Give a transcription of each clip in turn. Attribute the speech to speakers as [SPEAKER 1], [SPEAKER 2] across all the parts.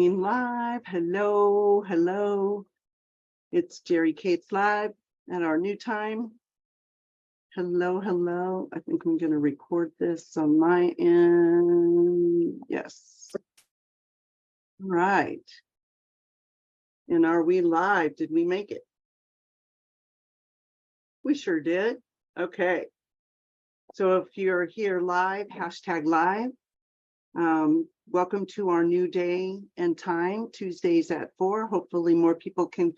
[SPEAKER 1] going live. Hello, hello. It's Jerry Cates live at our new time. Hello, hello. I think I'm going to record this on my end. Yes. All right. And are we live? Did we make it? We sure did. Okay. So if you're here live, hashtag live. Welcome to our new day and time, Tuesdays at 4. Hopefully more people can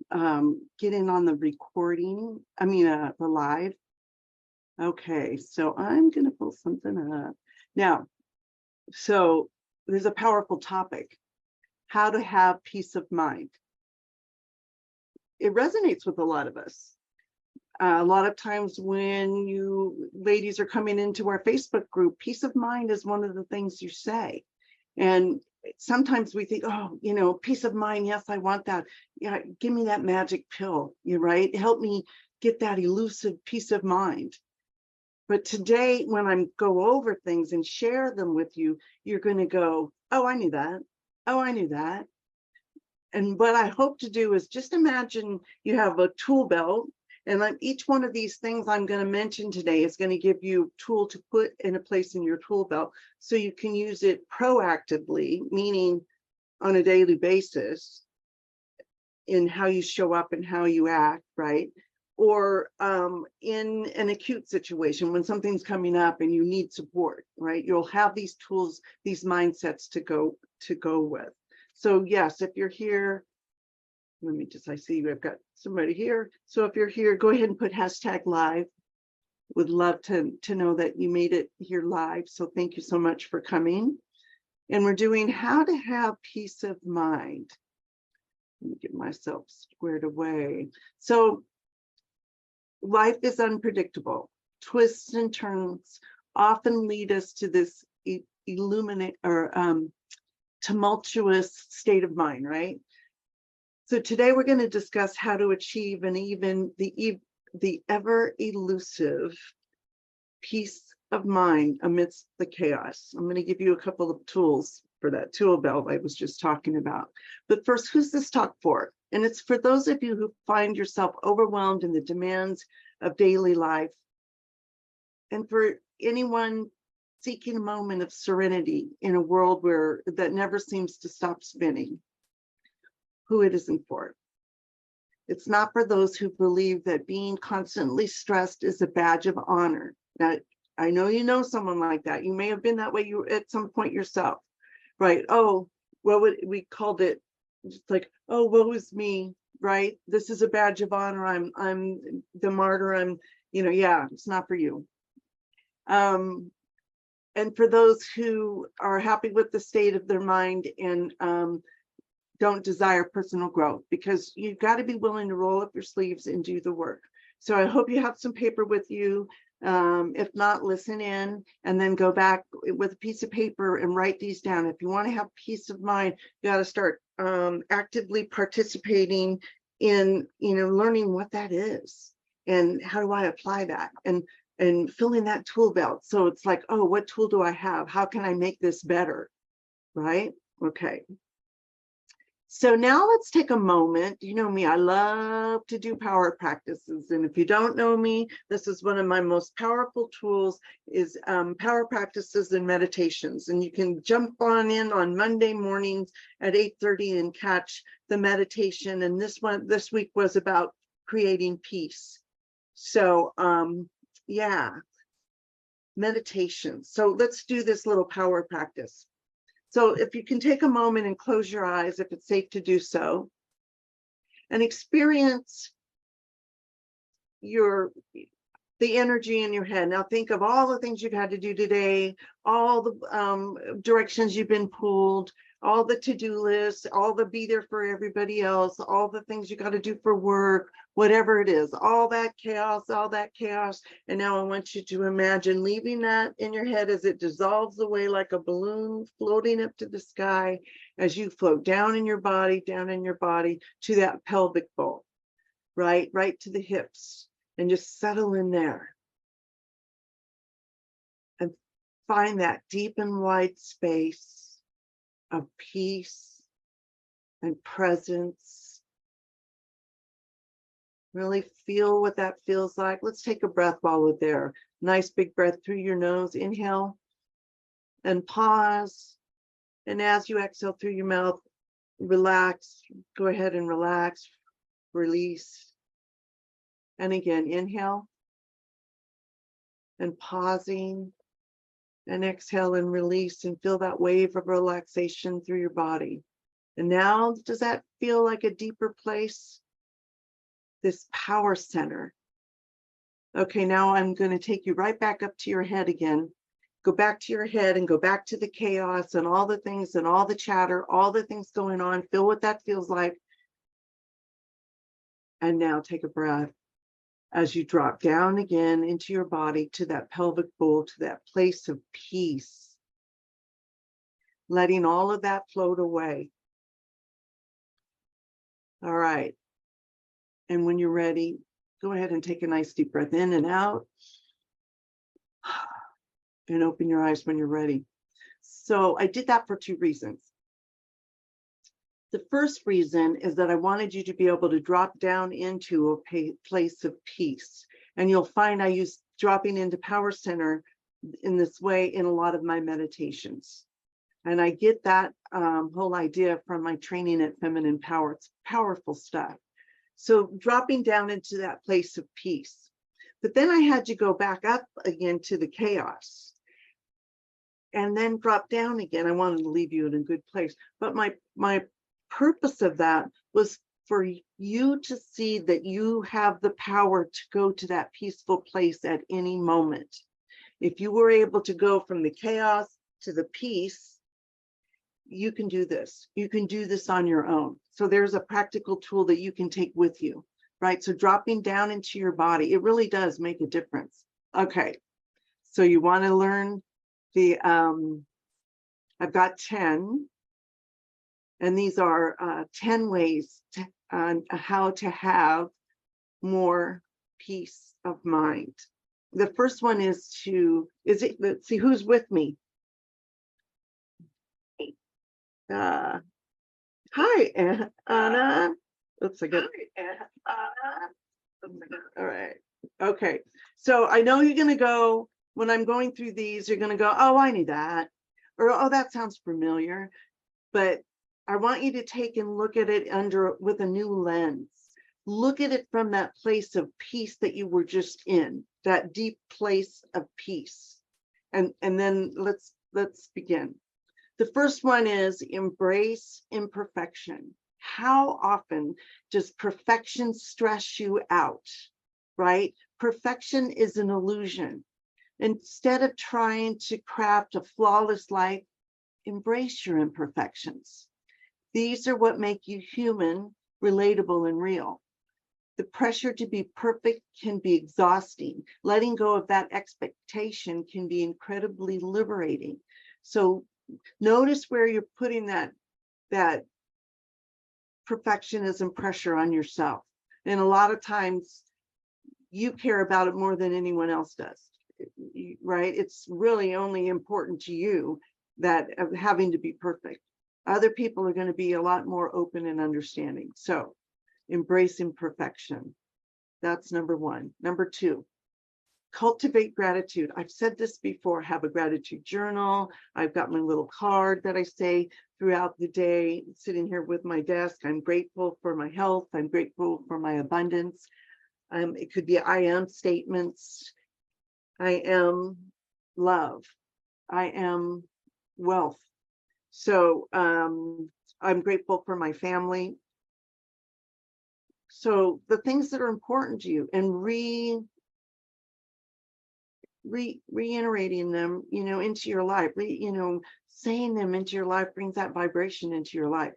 [SPEAKER 1] get in on the recording, the live. Okay, so I'm going to pull something up. Now, so there's a powerful topic, how to have peace of mind. It resonates with a lot of us. A lot of times when you ladies are coming into our Facebook group, peace of mind is one of the things you say. And sometimes we think, oh, peace of mind. Yes, I want that. Yeah, give me that magic pill. You're right. Help me get that elusive peace of mind. But today, when I go over things and share them with you, you're going to go, oh, I knew that. Oh, I knew that. And what I hope to do is just imagine you have a tool belt. And each one of these things I'm going to mention today is going to give you a tool to put in a place in your tool belt so you can use it proactively, meaning on a daily basis in how you show up and how you act, right? Or in an acute situation when something's coming up and you need support, right? You'll have these tools, these mindsets to go with. So yes, if you're here, I see I've got somebody here. So if you're here, go ahead and put hashtag live. Would love to know that you made it here live. So thank you so much for coming. And we're doing how to have peace of mind. Let me get myself squared away. So life is unpredictable. Twists and turns often lead us to this tumultuous state of mind, right? So today we're going to discuss how to achieve the ever elusive peace of mind amidst the chaos. I'm going to give you a couple of tools for that tool belt I was just talking about. But first, who's this talk for? And it's for those of you who find yourself overwhelmed in the demands of daily life, and for anyone seeking a moment of serenity in a world that never seems to stop spinning. Who it isn't for. It's not for those who believe that being constantly stressed is a badge of honor. Now, I know you know someone like that. You may have been that way at some point yourself, right? Oh, we called it just like, oh, woe is me, right? This is a badge of honor. I'm the martyr. Yeah, it's not for you. And for those who are happy with the state of their mind and don't desire personal growth, because you've got to be willing to roll up your sleeves and do the work. So I hope you have some paper with you. If not, listen in and then go back with a piece of paper and write these down. If you want to have peace of mind, you got to start actively participating in, learning what that is and how do I apply that and filling that tool belt. So it's like, oh, what tool do I have? How can I make this better? Right? Okay. So now let's take a moment. You know me, I love to do power practices. And if you don't know me, this is one of my most powerful tools is power practices and meditations. And you can jump on in on Monday mornings at 8:30 and catch the meditation. And this week was about creating peace. So yeah, meditation. So let's do this little power practice. So if you can take a moment and close your eyes, if it's safe to do so, and experience the energy in your head. Now think of all the things you've had to do today, all the directions you've been pulled, all the to-do lists, all the be there for everybody else, all the things you got to do for work, whatever it is, all that chaos. And now I want you to imagine leaving that in your head as it dissolves away like a balloon floating up to the sky as you float down in your body to that pelvic bowl, right to the hips, and just settle in there and find that deep and wide space of peace and presence. Really feel what that feels like. Let's take a breath while we're there. Nice big breath through your nose. Inhale and pause. And as you exhale through your mouth, relax. Go ahead and relax. Release. And again, inhale and pausing. And exhale and release, and feel that wave of relaxation through your body. And now, does that feel like a deeper place? This power center. Okay, now I'm going to take you right back up to your head again. Go back to your head and go back to the chaos and all the things and all the chatter, all the things going on. Feel what that feels like. And now take a breath as you drop down again into your body, to that pelvic bowl, to that place of peace. Letting all of that float away. All right. And when you're ready, go ahead and take a nice deep breath in and out. And open your eyes when you're ready. So I did that for two reasons. The first reason is that I wanted you to be able to drop down into a place of peace. And you'll find I use dropping into power center in this way in a lot of my meditations. And I get that whole idea from my training at Feminine Power. It's powerful stuff. So dropping down into that place of peace. But then I had to go back up again to the chaos. And then drop down again. I wanted to leave you in a good place. But my purpose of that was for you to see that you have the power to go to that peaceful place at any moment. If you were able to go from the chaos to the peace, you can do this. You can do this on your own. So there's a practical tool that you can take with you, right? So dropping down into your body, it really does make a difference. Okay, so you want to learn the, I've got 10, and these are 10 ways to, how to have more peace of mind. The first one is let's see who's with me. Hi, Anna. Oops, I got. All right. Okay. So I know you're going to go, when I'm going through these, you're going to go, oh, I knew that. Or, oh, that sounds familiar. But I want you to take and look at it with a new lens. Look at it from that place of peace that you were just in, that deep place of peace. And then let's begin. The first one is embrace imperfection. How often does perfection stress you out, right? Perfection is an illusion. Instead of trying to craft a flawless life, embrace your imperfections. These are what make you human, relatable, and real. The pressure to be perfect can be exhausting. Letting go of that expectation can be incredibly liberating. So notice where you're putting that perfectionism pressure on yourself. And a lot of times you care about it more than anyone else does, right? It's really only important to you that of having to be perfect. Other people are going to be a lot more open and understanding. So embrace imperfection. That's number one. Number two, cultivate gratitude. I've said this before, have a gratitude journal. I've got my little card that I say throughout the day, sitting here with my desk. I'm grateful for my health. I'm grateful for my abundance. It could be I am statements. I am love. I am wealth. So I'm grateful for my family. So the things that are important to you, and reiterating them, into your life, saying them into your life brings that vibration into your life.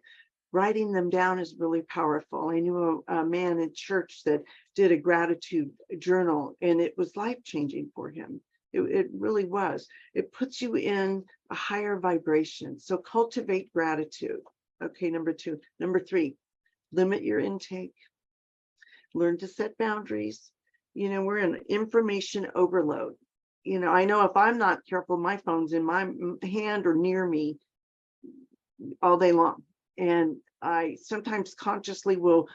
[SPEAKER 1] Writing them down is really powerful. I knew a man in church that did a gratitude journal, and it was life-changing for him. It really was. It puts you in a higher vibration. So cultivate gratitude. Okay, number two. Number three, limit your intake. Learn to set boundaries. We're in information overload. I know if I'm not careful, my phone's in my hand or near me all day long. And I sometimes consciously will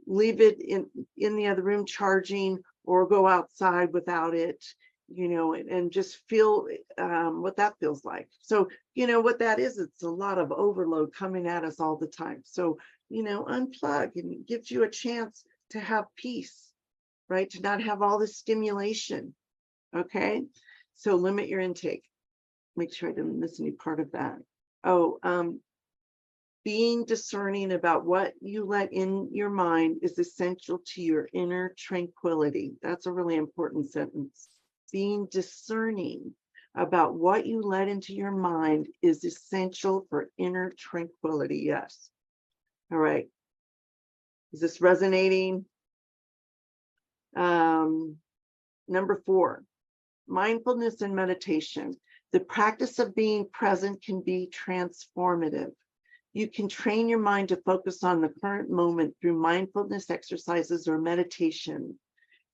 [SPEAKER 1] leave it in the other room charging, or go outside without it, and just feel what that feels like. So, what that is, it's a lot of overload coming at us all the time. So, unplug, and it gives you a chance to have peace, right? To not have all this stimulation. Okay. So limit your intake. Make sure I didn't miss any part of that. Oh, being discerning about what you let in your mind is essential to your inner tranquility. That's a really important sentence. Being discerning about what you let into your mind is essential for inner tranquility. Yes. All right. Is this resonating? Number 4, mindfulness and meditation. The practice of being present can be transformative. You can train your mind to focus on the current moment through mindfulness exercises or meditation,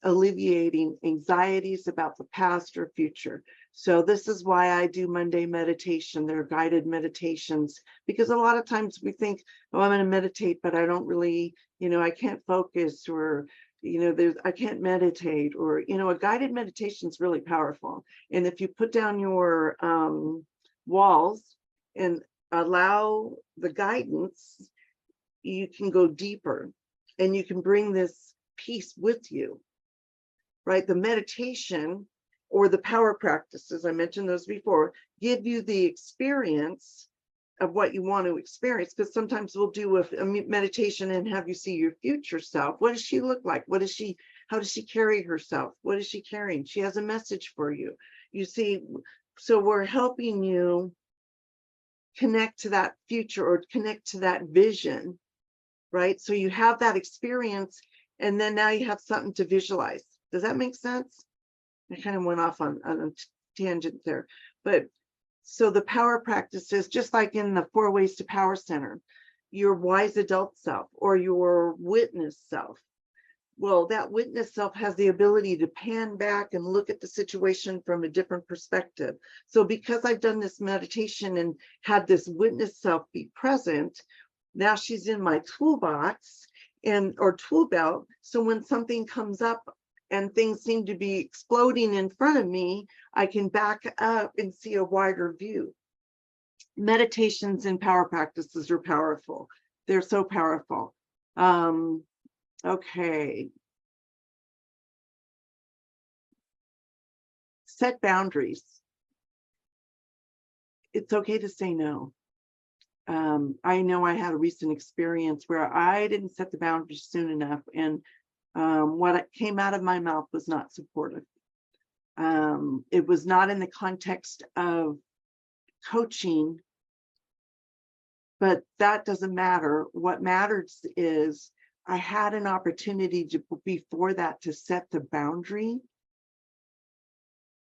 [SPEAKER 1] alleviating anxieties about the past or future. So this is why I do Monday meditation. They're guided meditations, because a lot of times we think, oh, I'm going to meditate, but I don't really, I can't focus, or I can't meditate, or a guided meditation is really powerful. And if you put down your walls and allow the guidance, you can go deeper, and you can bring this peace with you, right? The meditation or the power practices, I mentioned those before, give you the experience of what you want to experience. Because sometimes we'll do a meditation and have you see your future self. What does she look like? How does she carry herself? What is she carrying? She has a message for you. You see, so we're helping you connect to that future, or connect to that vision, right? So you have that experience, and then now you have something to visualize. Does that make sense? I kind of went off on a tangent there. But so the power practices, just like in the 4 Ways to Power Center, your wise adult self or your witness self. Well, that witness self has the ability to pan back and look at the situation from a different perspective. So because I've done this meditation and had this witness self be present, now she's in my toolbox or tool belt. So when something comes up and things seem to be exploding in front of me, I can back up and see a wider view. Meditations and power practices are powerful. They're so powerful. Okay. Set boundaries. It's okay to say no. I know I had a recent experience where I didn't set the boundaries soon enough, and what came out of my mouth was not supportive. It was not in the context of coaching, but that doesn't matter. What matters is I had an opportunity before that to set the boundary,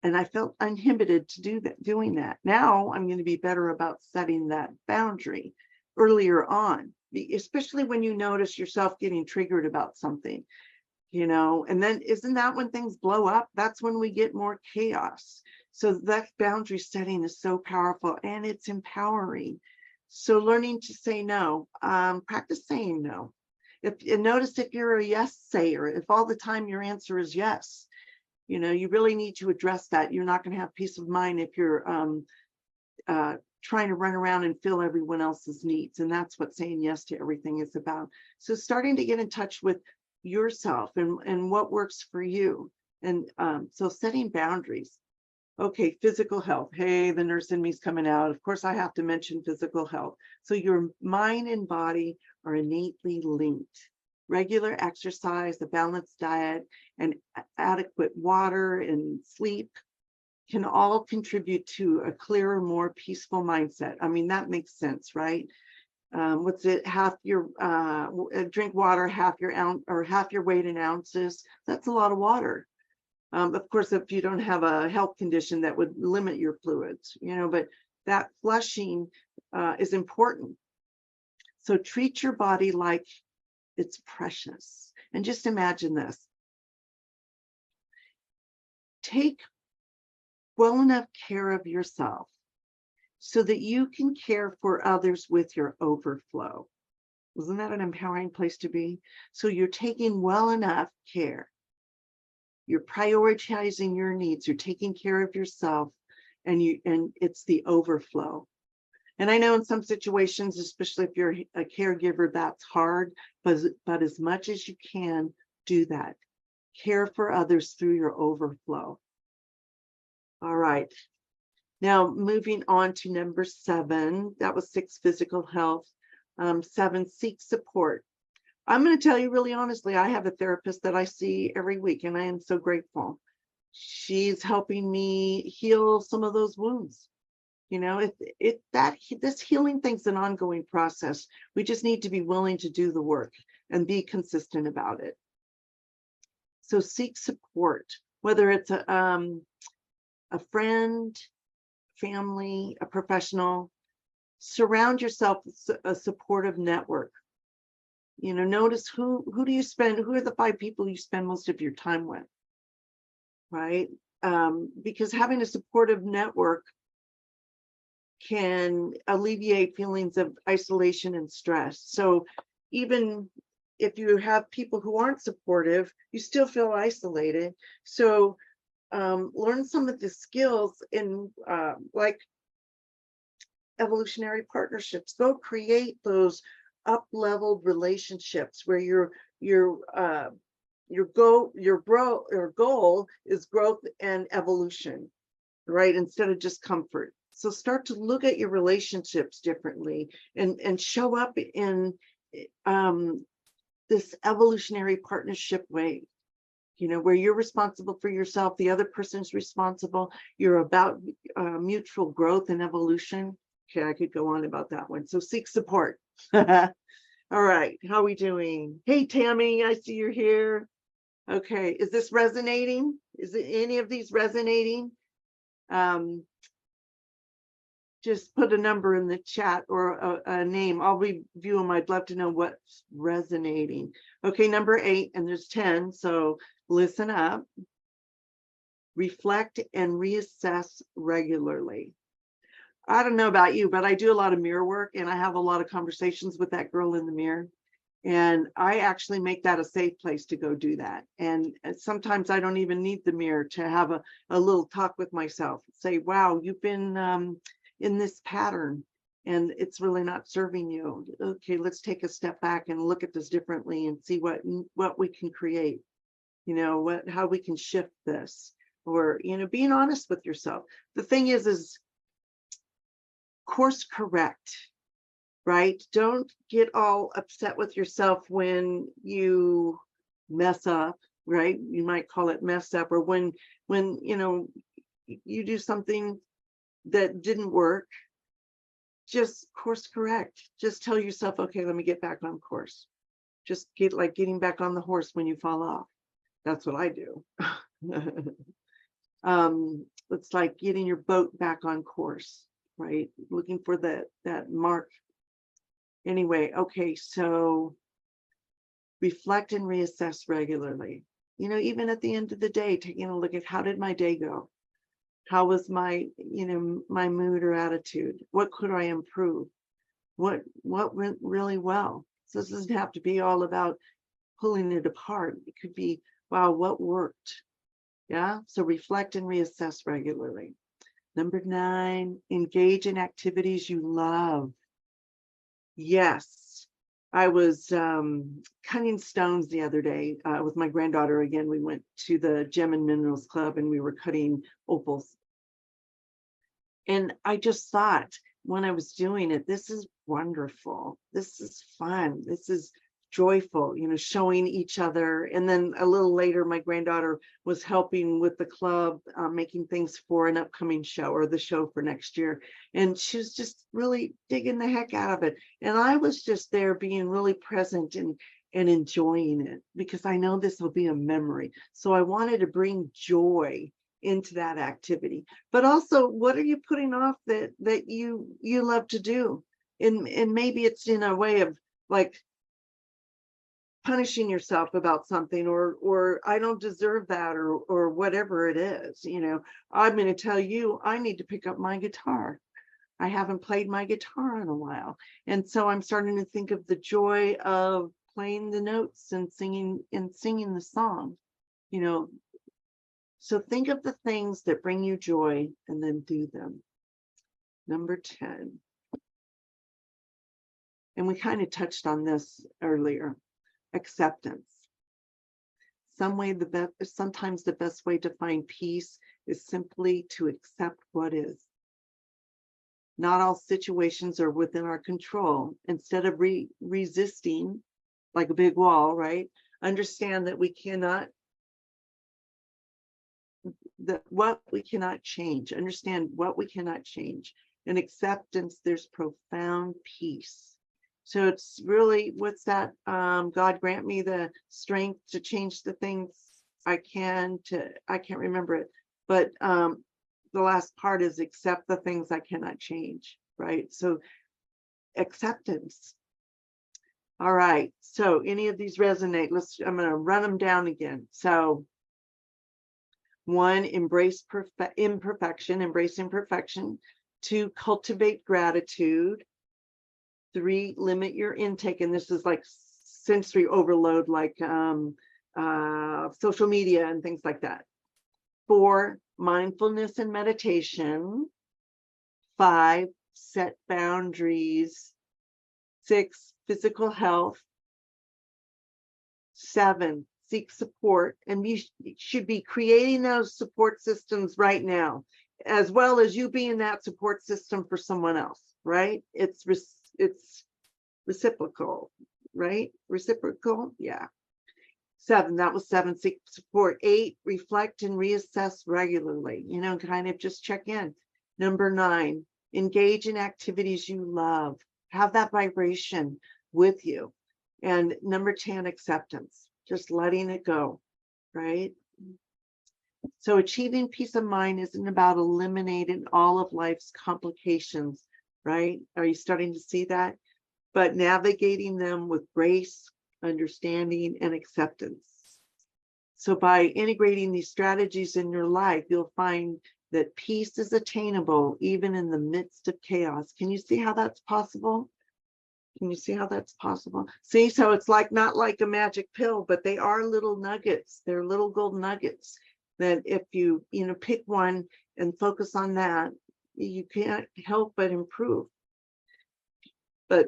[SPEAKER 1] and I felt uninhibited to doing that. Now I'm going to be better about setting that boundary earlier on, especially when you notice yourself getting triggered about something. And then isn't that when things blow up? That's when we get more chaos. So that boundary setting is so powerful, and it's empowering. So learning to say no, practice saying no. Notice if you're a yes sayer, if all the time your answer is yes, you really need to address that. You're not going to have peace of mind if you're trying to run around and fill everyone else's needs. And that's what saying yes to everything is about. So starting to get in touch with yourself and what works for you. And so setting boundaries. Okay, physical health. Hey, the nurse in me's coming out. Of course, I have to mention physical health. So your mind and body are innately linked. Regular exercise, a balanced diet, and adequate water and sleep can all contribute to a clearer, more peaceful mindset. I mean, that makes sense, right? What's it? Drink water, half your weight in ounces. That's a lot of water. Of course, if you don't have a health condition that would limit your fluids, but that flushing is important. So treat your body like it's precious. And just imagine this. Take well enough care of yourself so that you can care for others with your overflow. Isn't that an empowering place to be? So you're taking well enough care. You're prioritizing your needs. You're taking care of yourself, and it's the overflow. And I know in some situations, especially if you're a caregiver, that's hard, but as much as you can, do that. Care for others through your overflow. All right. Now, moving on to number 7, that was 6, physical health. 7, seek support. I'm going to tell you really honestly, I have a therapist that I see every week, and I am so grateful. She's helping me heal some of those wounds. You know, this healing thing's an ongoing process. We just need to be willing to do the work and be consistent about it. So seek support, whether it's a friend, family, a professional. Surround yourself with a supportive network. You know, notice who are the 5 people you spend most of your time with, right? Because having a supportive network can alleviate feelings of isolation and stress. So even if you have people who aren't supportive, you still feel isolated. So learn some of the skills in like evolutionary partnerships. Go create those up-leveled relationships where your goal is growth and evolution, right? Instead of just comfort. So start to look at your relationships differently and show up in this evolutionary partnership way, you know, where you're responsible for yourself, the other person's responsible, you're about mutual growth and evolution. Okay, I could go on about that one. So seek support. All right, how are we doing? Hey, Tammy, I see you're here. Okay, is this resonating? Is it any of these resonating? Just put a number in the chat or a name. I'll review them. I'd love to know what's resonating. Okay, number 8, and there's 10, so listen up. Reflect and reassess regularly. I don't know about you, but I do a lot of mirror work, and I have a lot of conversations with that girl in the mirror. And I actually make that a safe place to go do that. And sometimes I don't even need the mirror to have a little talk with myself. Say, wow, you've been in this pattern and it's really not serving you. Okay, let's take a step back and look at this differently and see what we can create, you know, how we can shift this, or, you know, being honest with yourself. The thing is course correct, right? Don't get all upset with yourself when you mess up, right? You might call it mess up, or when you know, you do something that didn't work. Just course correct. Just tell yourself, okay, let me get back on course. Just getting back on the horse when you fall off. That's what I do. It's like getting your boat back on course, right? Looking for that mark. Anyway, okay, so reflect and reassess regularly. You know, even at the end of the day, taking a look at how did my day go? How was my, you know, my mood or attitude? What could I improve? What went really well? So this doesn't have to be all about pulling it apart. It could be, wow, what worked? Yeah. So reflect and reassess regularly. Number 9, engage in activities you love. Yes. I was cutting stones the other day with my granddaughter. Again, we went to the Gem and Minerals Club and we were cutting opals. And I just thought when I was doing it, this is wonderful. This is fun. This is joyful, you know, showing each other. And then a little later, my granddaughter was helping with the club, making things for an upcoming show or the show for next year. And she was just really digging the heck out of it. And I was just there being really present and enjoying it, because I know this will be a memory. So I wanted to bring joy into that activity. But also, what are you putting off that you love to do? And maybe it's in a way of like punishing yourself about something, or I don't deserve that, or whatever it is. You know, I'm going to tell you, I need to pick up my guitar. I haven't played my guitar in a while. And so I'm starting to think of the joy of playing the notes and singing the song, you know. So think of the things that bring you joy and then do them. Number 10. And we kind of touched on this earlier. Acceptance. Sometimes the best way to find peace is simply to accept what is. Not all situations are within our control. Instead of resisting like a big wall, right? Understand that what we cannot change. Understand what we cannot change. In acceptance, there's profound peace. So it's really, what's that? God grant me the strength to change the things I can't remember it. But the last part is accept the things I cannot change, right? So acceptance. All right, so any of these resonate? I'm going to run them down again. So 1, embrace imperfection, embrace imperfection. 2, cultivate gratitude. 3, limit your intake, and this is like sensory overload, like social media and things like that. 4, mindfulness and meditation. 5, set boundaries. 6, physical health. 7, seek support, and you should be creating those support systems right now, as well as you being that support system for someone else, right? It's reciprocal, right? Reciprocal, yeah. 7, that was 7, seek support. 8, reflect and reassess regularly, kind of just check in. Number 9, engage in activities you love. Have that vibration with you. And number 10, acceptance, just letting it go, right? So achieving peace of mind isn't about eliminating all of life's complications, right? Are you starting to see that? But navigating them with grace, understanding, and acceptance. So by integrating these strategies in your life, you'll find that peace is attainable even in the midst of chaos. Can you see how that's possible? Can you see how that's possible? See, so it's not like a magic pill, but they are little nuggets. They're little gold nuggets that if you pick one and focus on that, you can't help but improve. But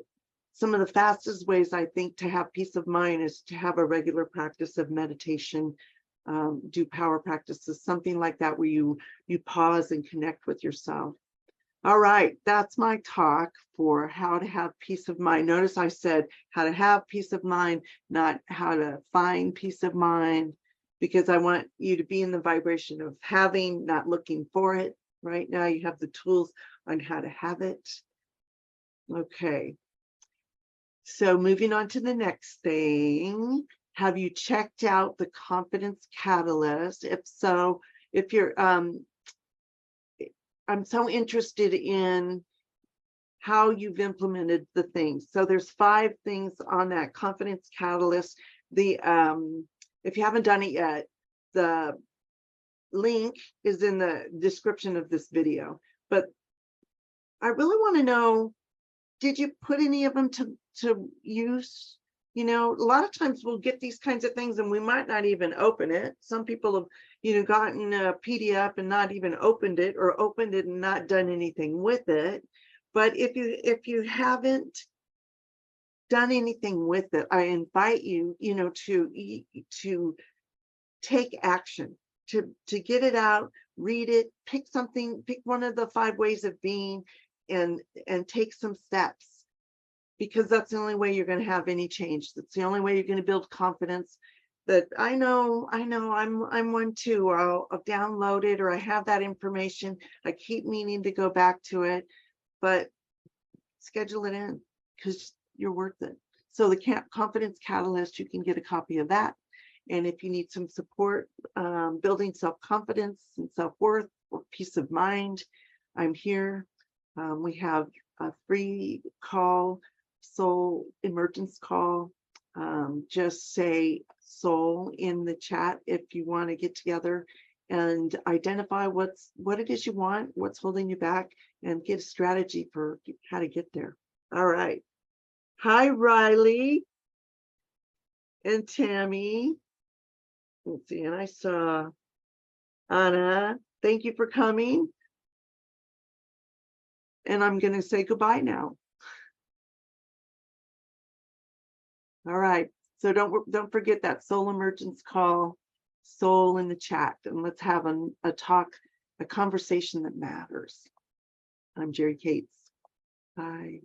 [SPEAKER 1] some of the fastest ways, I think, to have peace of mind is to have a regular practice of meditation, do power practices, something like that, where you pause and connect with yourself. All right, that's my talk for how to have peace of mind. Notice I said how to have peace of mind, not how to find peace of mind, because I want you to be in the vibration of having, not looking for it. Right now you have the tools on how to have it. Okay. So moving on to the next thing, have you checked out the Confidence Catalyst? If so, if you're, I'm so interested in how you've implemented the things. So there's 5 things on that Confidence Catalyst. If you haven't done it yet, the link is in the description of this video. But I really want to know, did you put any of them to use? A lot of times we'll get these kinds of things and we might not even open it. Some people have, gotten a PDF and not even opened it, or opened it and not done anything with it. But if you haven't done anything with it, I invite you, to take action, to get it out, read it, pick one of the 5 ways of being, and take some steps. Because that's the only way you're going to have any change. That's the only way you're going to build confidence. That I know, I'm one too. Or I'll download it, or I have that information. I keep meaning to go back to it, but schedule it in because you're worth it. So the Confidence Catalyst, you can get a copy of that. And if you need some support, building self-confidence and self-worth or peace of mind, I'm here. We have a free call, soul emergence call. Just say soul in the chat if you want to get together and identify what it is you want, what's holding you back, and give strategy for how to get there. All right. Hi, Riley and Tammy. Let's see, and I saw Anna. Thank you for coming. And I'm going to say goodbye now. All right. So don't forget that soul emergence call, soul in the chat, and let's have a talk, a conversation that matters. I'm Jerry Cates. Bye.